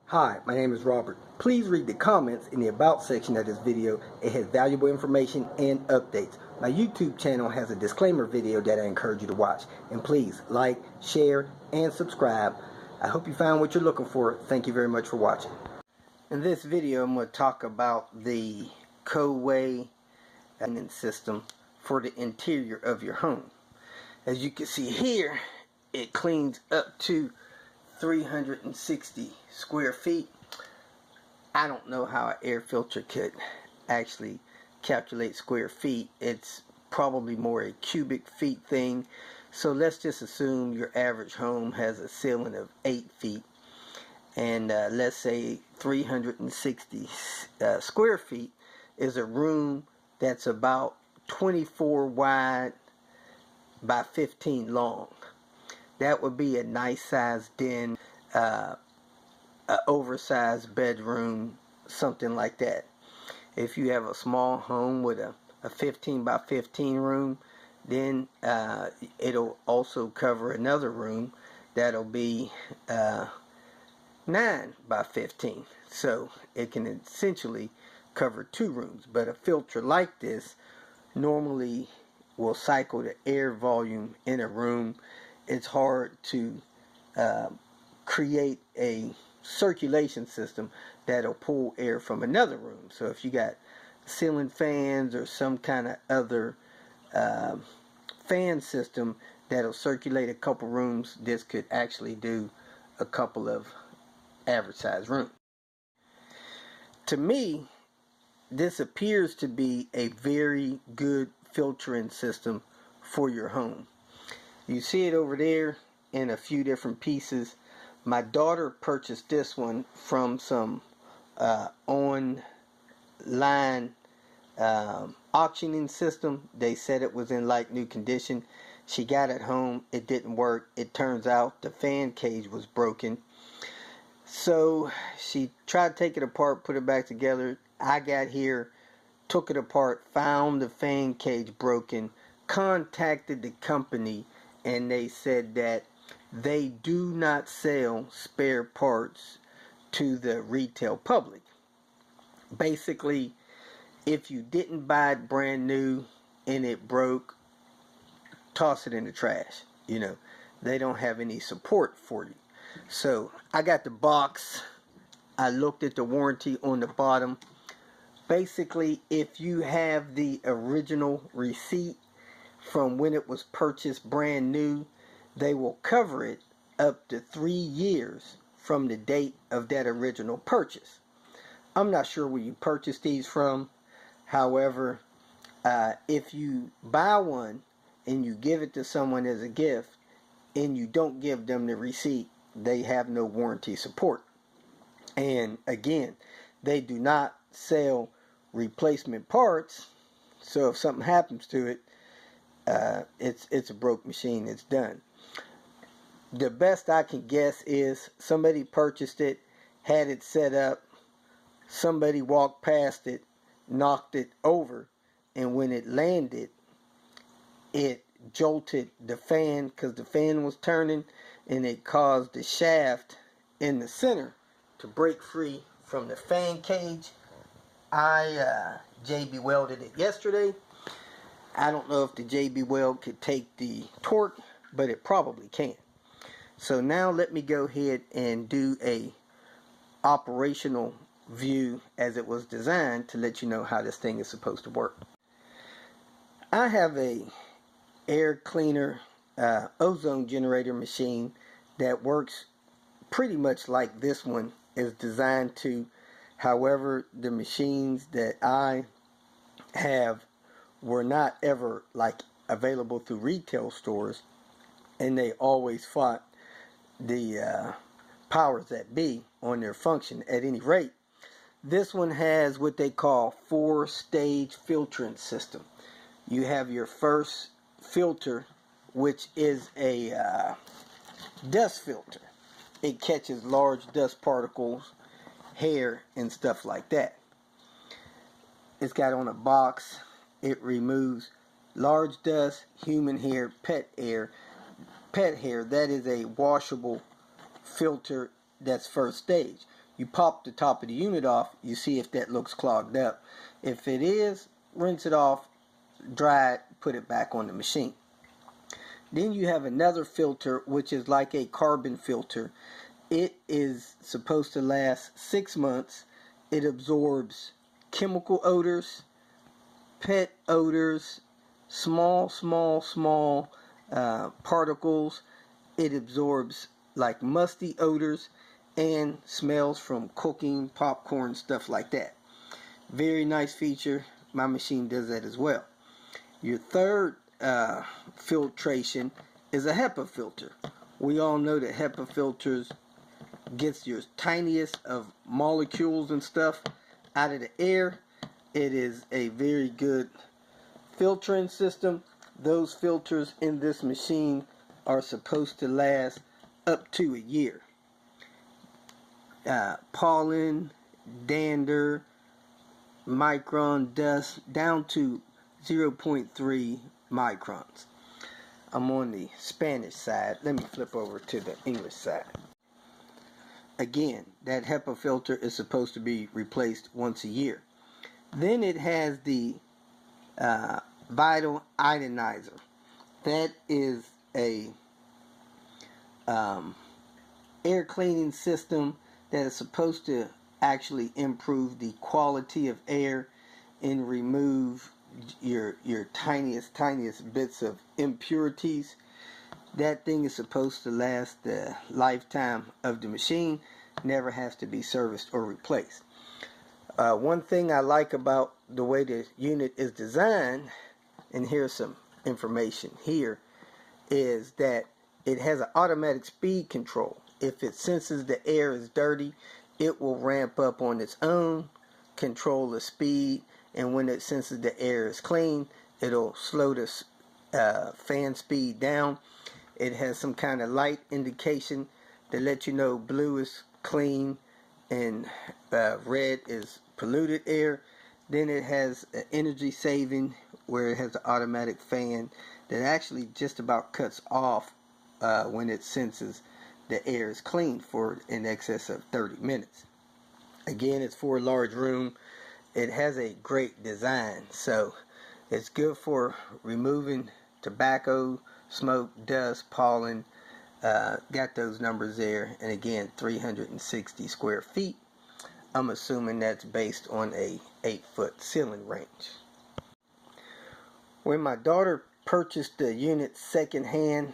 Hi, my name is Robert. Please read the comments in the About section of this video. It has valuable information and updates. My YouTube channel has a disclaimer video that I encourage you to watch. And please like, share, and subscribe. I hope you found what you're looking for. Thank you very much for watching. In this video, I'm going to talk about the Coway system for the interior of your home. As you can see here, it cleans up to 360 square feet. I don't know how an air filter could actually calculate square feet. It's probably more a cubic feet thing. So let's just assume your average home has a ceiling of 8 feet. And let's say 360 square feet is a room that's about 24 wide by 15 long. That would be a nice sized den, an oversized bedroom, something like that. If you have a small home with a 15 by 15 room, then it'll also cover another room that'll be 9 by 15. So it can essentially cover 2 rooms. But a filter like this normally will cycle the air volume in a room. It's hard to create a circulation system that'll pull air from another room. So if you got ceiling fans or some kind of other fan system that'll circulate a couple rooms, this could actually do a couple of average size rooms. To me, this appears to be a very good filtering system for your home. You see it over there in a few different pieces. My daughter purchased this one from some online auctioning system. They said it was in like new condition. She got it home. It didn't work. It turns out the fan cage was broken. So she tried to take it apart, put it back together. I got here, took it apart, found the fan cage broken, contacted the company, and they said that they do not sell spare parts to the retail public. Basically, if you didn't buy it brand new and it broke, toss it in the trash. You know, they don't have any support for you. So I got the box. I looked at the warranty on the bottom. Basically, if you have the original receipt from when it was purchased brand new, they will cover it up to 3 years from the date of that original purchase. I'm not sure where you purchased these from. However, if you buy one and you give it to someone as a gift and you don't give them the receipt, they have no warranty support. And again, they do not sell replacement parts. So if something happens to it, it's a broke machine. It's done. The best I can guess is somebody purchased it, had it set up, somebody walked past it, knocked it over, and when it landed, it jolted the fan because the fan was turning, and it caused the shaft in the center to break free from the fan cage. I JB welded it yesterday. I don't know if the JB weld could take the torque, but it probably can. So now let me go ahead and do a operational view as it was designed to let you know how this thing is supposed to work. I have a air cleaner ozone generator machine that works pretty much like this one is designed to. However, the machines that I have were not ever like available through retail stores, and they always fought the powers that be on their function. At any rate, this one has what they call 4-stage filtering system. You have your first filter, which is a dust filter. It catches large dust particles, hair, and stuff like that. It's got on a box. It removes large dust, human hair, pet hair. That is a washable filter. That's first stage. you pop the top of the unit off, you see if that looks clogged up. If it is, rinse it off, dry it, put it back on the machine. Then you have another filter, which is like a carbon filter. It is supposed to last 6 months. It absorbs chemical odors, pet odors, small particles. It absorbs like musty odors and smells from cooking, popcorn, stuff like that. Very nice feature. My machine does that as well. Your third filtration is a HEPA filter. We all know that HEPA filters gets your tiniest of molecules and stuff out of the air. It is a very good filtering system. Those filters in this machine are supposed to last up to a year. Pollen, dander, micron dust down to 0.3 microns. I'm on the Spanish side. Let me flip over to the English side. Again, that HEPA filter is supposed to be replaced once a year. Then it has the vital ionizer. That is a air cleaning system that is supposed to actually improve the quality of air and remove your tiniest bits of impurities. That thing is supposed to last the lifetime of the machine, never has to be serviced or replaced. One thing I like about the way the unit is designed, and here's some information here, is that it has an automatic speed control. If it senses the air is dirty, it will ramp up on its own, control the speed, and when it senses the air is clean, it'll slow the fan speed down. It has some kind of light indication to let you know blue is clean and red is polluted air. Then it has an energy saving where it has an automatic fan that actually just about cuts off when it senses the air is clean for in excess of 30 minutes. Again, it's for a large room. It has a great design, so it's good for removing tobacco, smoke, dust, pollen. Got those numbers there, and again, 360 square feet. I'm assuming that's based on a 8-foot ceiling range. When my daughter purchased the unit secondhand,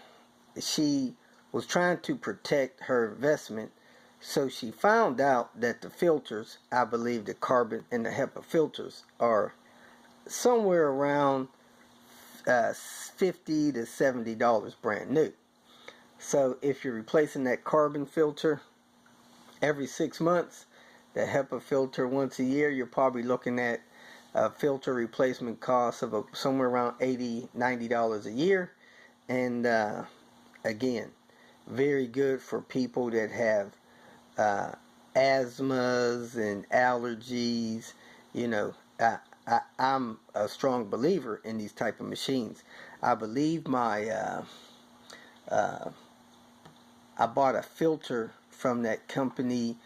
she was trying to protect her investment, so she found out that the filters, I believe the carbon and the HEPA filters, are somewhere around $50 to $70 brand new. So if you're replacing that carbon filter every 6 months, the HEPA filter once a year, you're probably looking at a filter replacement cost of somewhere around $80, $90 a year. And again, very good for people that have asthmas and allergies. You know, I'm a strong believer in these type of machines. I believe I bought a filter from that company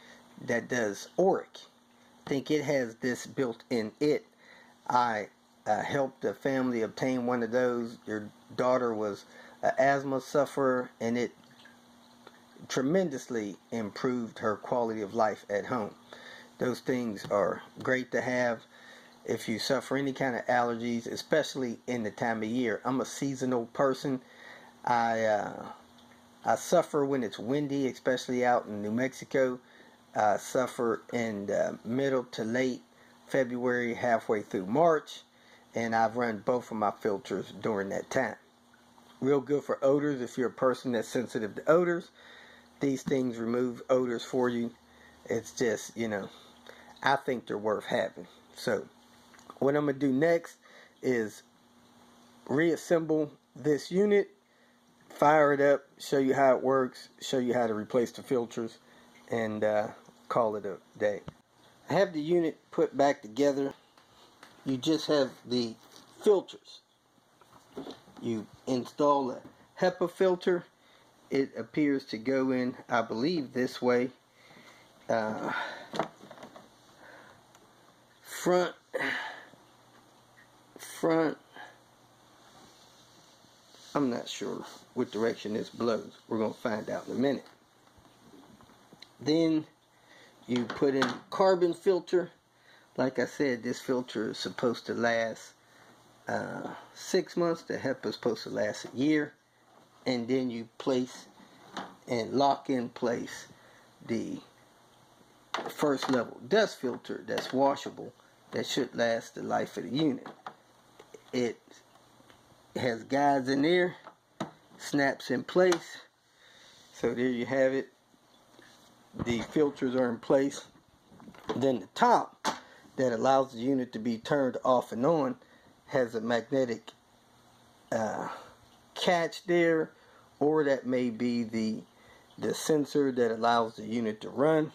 that does Auric. I think it has this built in it. I helped a family obtain one of those. Your daughter was an asthma sufferer, and it tremendously improved her quality of life at home. Those things are great to have if you suffer any kind of allergies, especially in the time of year. I'm a seasonal person. I suffer when it's windy, especially out in New Mexico. I suffer in middle to late February, halfway through March, and I've run both of my filters during that time. Real good for odors if you're a person that's sensitive to odors. These things remove odors for you. It's just, you know, I think they're worth having. So what I'm going to do next is reassemble this unit, fire it up, show you how it works, show you how to replace the filters, and call it a day. I have the unit put back together. You just have the filters. You install a HEPA filter. It appears to go in, I believe, this way. front, I'm not sure what direction this blows. We're going to find out in a minute. Then you put in carbon filter. Like I said, this filter is supposed to last 6 months. The HEPA is supposed to last a year. And then you place and lock in place the first level dust filter that's washable, that should last the life of the unit. It has guides in there, snaps in place. So there you have it. The filters are in place. Then the top that allows the unit to be turned off and on has a magnetic catch there, or that may be the sensor that allows the unit to run.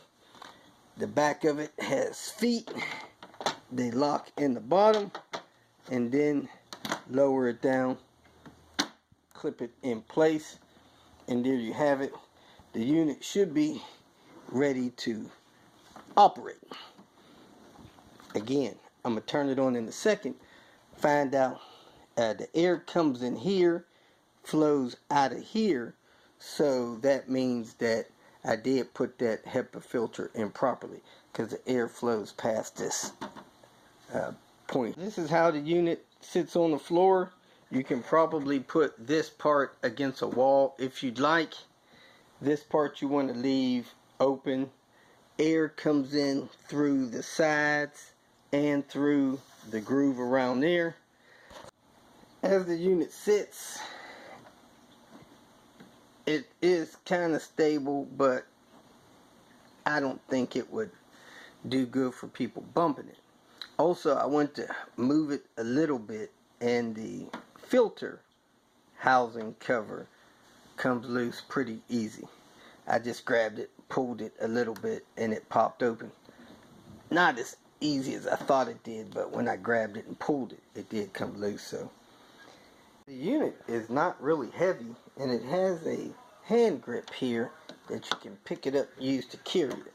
The back of it has feet. They lock in the bottom and then lower it down, clip it in place, and there you have it. The unit should be ready to operate. Again, I'm going to turn it on in a second. Find out the air comes in here, flows out of here, so that means that I did put that HEPA filter in properly, because the air flows past this point. This is how the unit sits on the floor. You can probably put this part against a wall if you'd like. This part you want to leave open. Air comes in through the sides and through the groove around there. As the unit sits, it is kind of stable, but I don't think it would do good for people bumping it. Also, I want to move it a little bit, and the filter housing cover comes loose pretty easy. I just grabbed it, pulled it a little bit, and it popped open. Not as easy as I thought it did, but when I grabbed it and pulled it, it did come loose. So the unit is not really heavy, and it has a hand grip here that you can pick it up and use to carry it.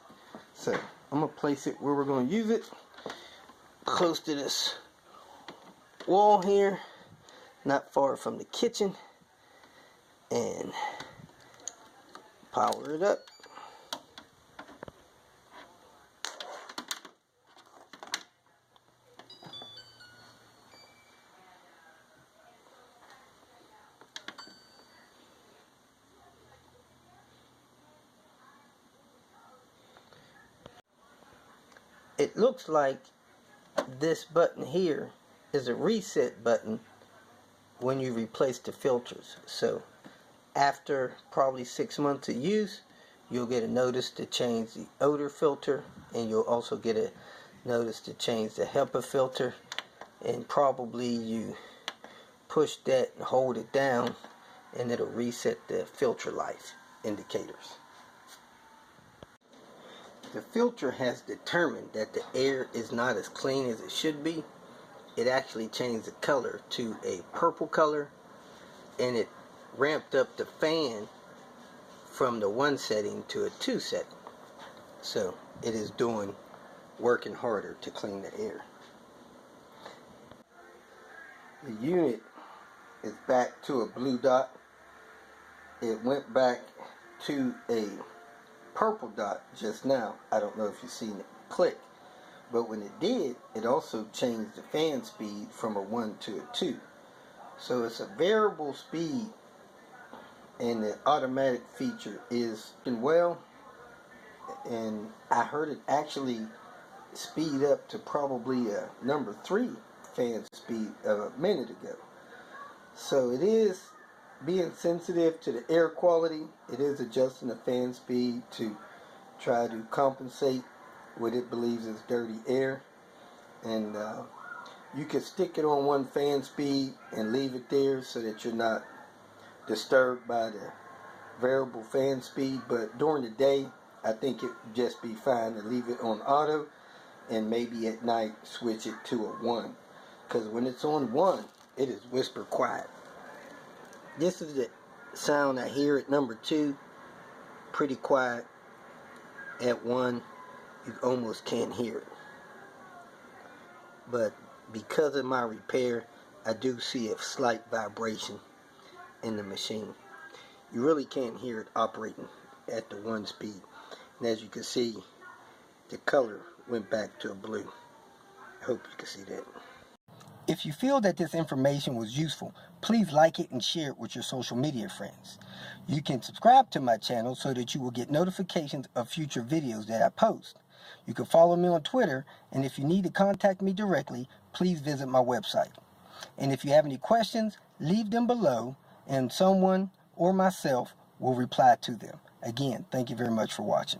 So I'm going to place it where we're going to use it, close to this wall here, not far from the kitchen, and power it up. It looks like this button here is a reset button when you replace the filters. So after probably 6 months of use, you'll get a notice to change the odor filter, and you'll also get a notice to change the HEPA filter, and probably you push that and hold it down and it'll reset the filter life indicators. The filter has determined that the air is not as clean as it should be. It actually changed the color to a purple color, and it ramped up the fan from the 1 setting to a 2 setting. So it is working harder to clean the air. The unit is back to a blue dot. It went back to a purple dot just now. I don't know if you've seen it click, but when it did, it also changed the fan speed from a 1 to a 2. So it's a variable speed, and the automatic feature is doing well, and I heard it actually speed up to probably a number 3 fan speed a minute ago. So it is being sensitive to the air quality. It is adjusting the fan speed to try to compensate what it believes is dirty air. And you can stick it on 1 fan speed and leave it there so that you're not disturbed by the variable fan speed. But during the day, I think it would just be fine to leave it on auto, and maybe at night switch it to a 1. Because when it's on 1, it is whisper quiet. This is the sound I hear at number 2. Pretty quiet. at 1, you almost can't hear it. But because of my repair, I do see a slight vibration in the machine. You really can't hear it operating at the 1 speed. And as you can see, the color went back to a blue. I hope you can see that. If you feel that this information was useful, please like it and share it with your social media friends. You can subscribe to my channel so that you will get notifications of future videos that I post. You can follow me on Twitter, and if you need to contact me directly, please visit my website. And if you have any questions, leave them below, and someone or myself will reply to them. Again, thank you very much for watching.